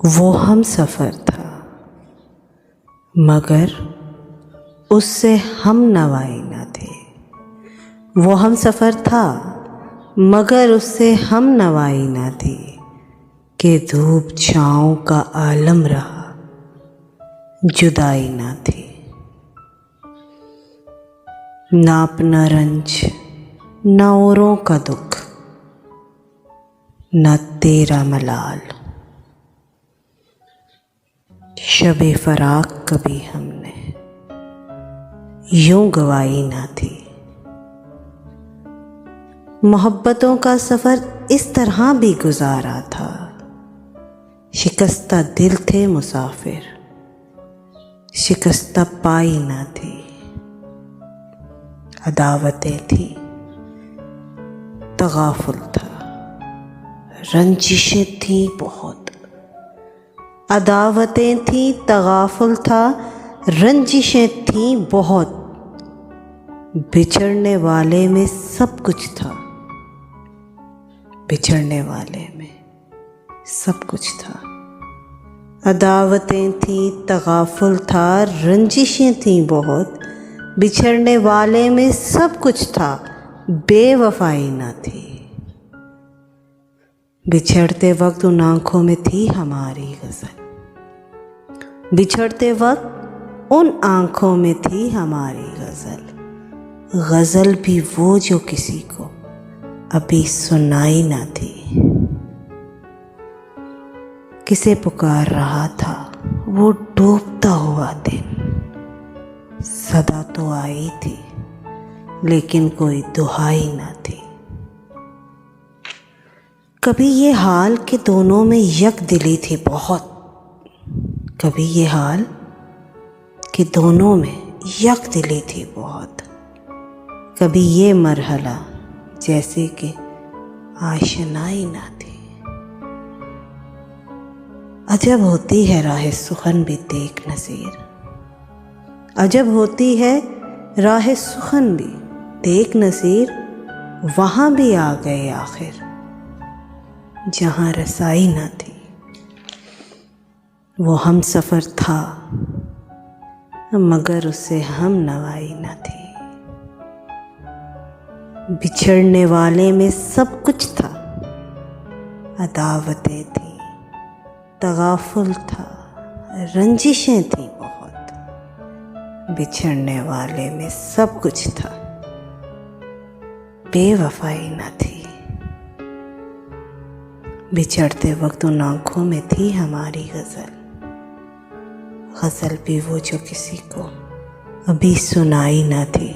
वो हम सफ़र था मगर उससे हम नवाई न थे। वो हम सफ़र था मगर उससे हम नवाई न थे कि धूप छाँव का आलम रहा, जुदाई न थी। ना अपना रंज न औरों का दुख, न तेरा मलाल। शबे फराक कभी हमने यूं गवाई ना थी। मोहब्बतों का सफ़र इस तरह भी गुजारा था। शिकस्ता दिल थे मुसाफिर, शिकस्ता पाई ना थी। अदावतें थी, तगाफुल था, रंजिशें थी बहुत। अदावतें थी, तगाफुल था, रंजिशें थी बहुत। बिछड़ने वाले में सब कुछ था, बिछड़ने वाले में सब कुछ था। अदावतें थी, तगाफुल था, रंजिशें थी बहुत। बिछड़ने वाले में सब कुछ था, बेवफाई न थी। बिछड़ते वक्त उन आँखों में थी हमारी गज़ल। बिछड़ते वक्त उन आँखों में थी हमारी गज़ल। गज़ल भी वो जो किसी को अभी सुनाई ना थी। किसे पुकार रहा था वो डूबता हुआ दिन। सदा तो आई थी लेकिन कोई दुहाई ना थी। कभी ये हाल कि दोनों में यक दिली थी बहुत। कभी ये हाल कि दोनों में यक दिली थी बहुत। कभी ये मरहला जैसे कि आशनाई ना थी। अजब होती है राह सुखन भी देख नज़ीर। अजब होती है राह सुखन भी देख नज़ीर। वहाँ भी आ गए आखिर जहाँ रसाई ना थी। वो हम सफ़र था मगर उससे हम नवाई न थी। बिछड़ने वाले में सब कुछ था। अदावतें थी, तगाफुल था, रंजिशें थी बहुत। बिछड़ने वाले में सब कुछ था, बेवफाई न थी। बिछड़ते वक्त उन आँखों में थी हमारी गज़ल। गज़ल भी वो जो किसी को अभी सुनाई ना थी।